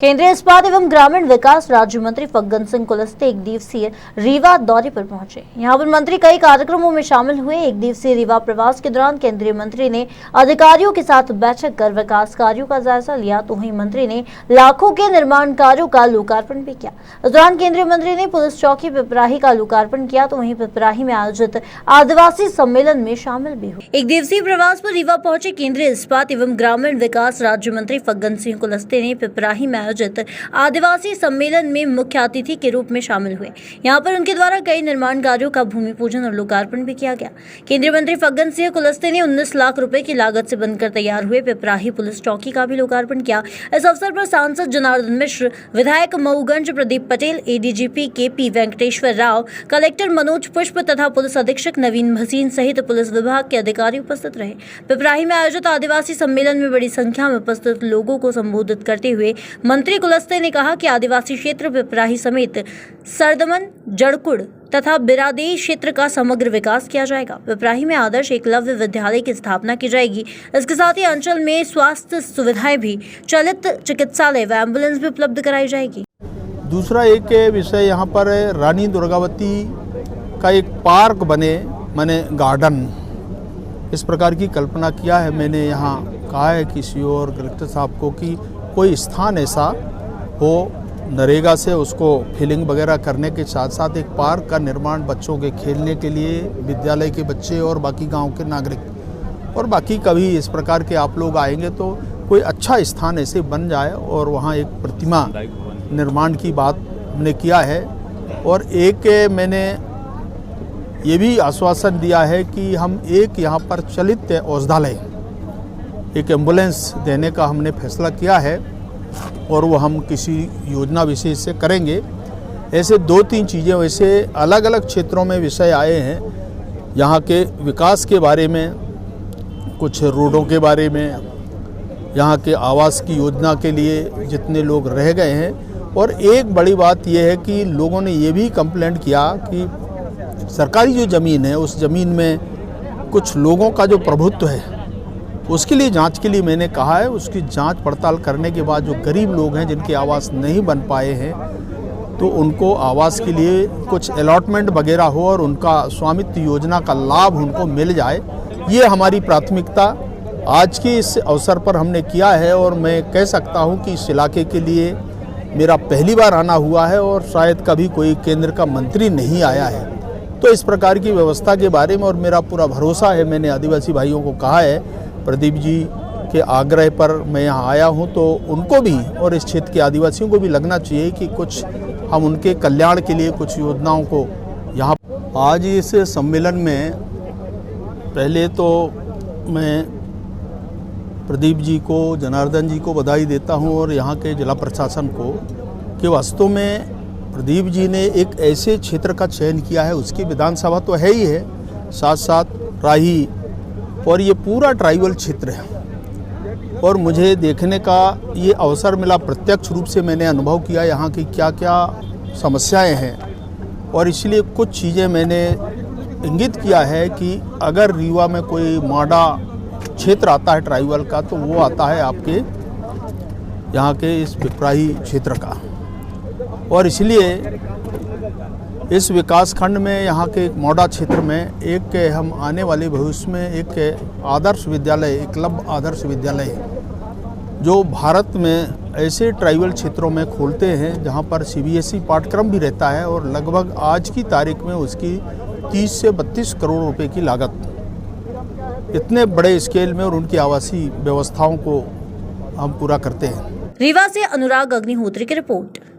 केंद्रीय इस्पात एवं ग्रामीण विकास राज्य मंत्री फग्गन सिंह कुलस्ते एक दिवसीय रीवा दौरे पर पहुंचे। यहां पर मंत्री कई कार्यक्रमों में शामिल हुए। एक दिवसीय रीवा प्रवास के दौरान केंद्रीय मंत्री ने अधिकारियों के साथ बैठक कर विकास कार्यों का जायजा लिया, तो वहीं मंत्री ने लाखों के निर्माण कार्यों का लोकार्पण भी किया। इस दौरान केंद्रीय मंत्री ने पुलिस चौकी पिपराही का लोकार्पण किया, तो वहीं पिपराही में आयोजित आदिवासी सम्मेलन में शामिल भी हुए। एक दिवसीय प्रवास पर रीवा पहुंचे केंद्रीय इस्पात एवं ग्रामीण विकास राज्य मंत्री फग्गन सिंह कुलस्ते ने पिपराही में आयोजित आदिवासी सम्मेलन में मुख्य अतिथि के रूप में शामिल हुए। यहां पर उनके द्वारा कई निर्माण कार्यों का भूमि पूजन और लोकार्पण भी किया गया। केंद्रीय मंत्री फग्गन सिंह कुलस्ते ने 19 लाख रुपए की लागत से बनकर तैयार हुए पिपराही पुलिस चौकी का भी लोकार्पण किया। इस अवसर पर सांसद जनार्दन मिश्र, विधायक Mauganj Pradeep Patel, ADGP K P. Venkateshwar Rao, collector Manoj Pushp तथा पुलिस अधीक्षक नवीन भसीन सहित पुलिस विभाग के अधिकारी उपस्थित रहे। पिपराही में आयोजित आदिवासी सम्मेलन में बड़ी संख्या में उपस्थित लोगों को संबोधित करते हुए मंत्री कुलस्ते ने कहा कि आदिवासी क्षेत्र पिपराही समेत सरदमन, जड़कुड़ तथा बिरादेई क्षेत्र का समग्र विकास किया जाएगा। पिपराही में आदर्श एकलव्य विद्यालय की स्थापना की जाएगी। इसके साथ ही अंचल में स्वास्थ्य सुविधाएं भी, चलित चिकित्सालय व एम्बुलेंस भी उपलब्ध कराई जाएगी। दूसरा एक विषय यहाँ पर रानी दुर्गावती का एक पार्क बने, माने गार्डन, इस प्रकार की कल्पना किया है। मैंने यहाँ कहा है कि सीओ और कलेक्टर साहब को कि कोई स्थान ऐसा हो नरेगा से उसको फिलिंग वगैरह करने के साथ साथ एक पार्क का निर्माण बच्चों के खेलने के लिए, विद्यालय के बच्चे और बाकी गांव के नागरिक, और बाकी कभी इस प्रकार के आप लोग आएंगे तो कोई अच्छा स्थान ऐसे बन जाए और वहाँ एक प्रतिमा निर्माण की बात हमने किया है। और एक मैंने ये भी आश्वासन दिया है कि हम एक यहाँ पर चलित औषधालय, एक एम्बुलेंस देने का हमने फैसला किया है और वो हम किसी योजना विशेष से करेंगे। ऐसे 2-3 चीज़ें वैसे अलग अलग क्षेत्रों में विषय आए हैं। यहाँ के विकास के बारे में, कुछ रोडों के बारे में, यहाँ के आवास की योजना के लिए जितने लोग रह गए हैं। और एक बड़ी बात यह है कि लोगों ने ये भी कंप्लेंट किया कि सरकारी जो ज़मीन है उस ज़मीन में कुछ लोगों का जो प्रभुत्व है उसके लिए जांच के लिए मैंने कहा है। उसकी जांच पड़ताल करने के बाद जो गरीब लोग हैं जिनके आवास नहीं बन पाए हैं तो उनको आवास के लिए कुछ अलॉटमेंट वगैरह हो और उनका स्वामित्व योजना का लाभ उनको मिल जाए, ये हमारी प्राथमिकता आज के इस अवसर पर हमने किया है। और मैं कह सकता हूं कि इस इलाके के लिए मेरा पहली बार आना हुआ है और शायद कभी कोई केंद्र का मंत्री नहीं आया है। तो इस प्रकार की व्यवस्था के बारे में और मेरा पूरा भरोसा है। मैंने आदिवासी भाइयों को कहा है, प्रदीप जी के आग्रह पर मैं यहाँ आया हूँ, तो उनको भी और इस क्षेत्र के आदिवासियों को भी लगना चाहिए कि कुछ हम उनके कल्याण के लिए कुछ योजनाओं को यहाँ। आज इस सम्मेलन में पहले तो मैं प्रदीप जी को, जनार्दन जी को बधाई देता हूँ और यहाँ के जिला प्रशासन को कि वास्तव में प्रदीप जी ने एक ऐसे क्षेत्र का चयन किया है, उसकी विधानसभा तो है ही है, साथ साथ राही और ये पूरा ट्राइबल क्षेत्र है। और मुझे देखने का ये अवसर मिला, प्रत्यक्ष रूप से मैंने अनुभव किया यहाँ की क्या क्या समस्याएं हैं। और इसलिए कुछ चीज़ें मैंने इंगित किया है कि अगर रीवा में कोई माडा क्षेत्र आता है ट्राइबल का, तो वो आता है आपके यहाँ के इस पिपराही क्षेत्र का। और इसलिए इस विकास खंड में, यहाँ के एक मोडा क्षेत्र में एक हम आने वाले भविष्य में एक आदर्श विद्यालय, एकलव्य आदर्श विद्यालय जो भारत में ऐसे ट्राइबल क्षेत्रों में खोलते हैं जहाँ पर CBSE पाठ्यक्रम भी रहता है और लगभग आज की तारीख में उसकी 30 से 32 करोड़ रुपए की लागत, इतने बड़े स्केल में, और उनकी आवासीय व्यवस्थाओं को हम पूरा करते हैं। रीवा से अनुराग अग्निहोत्री की रिपोर्ट।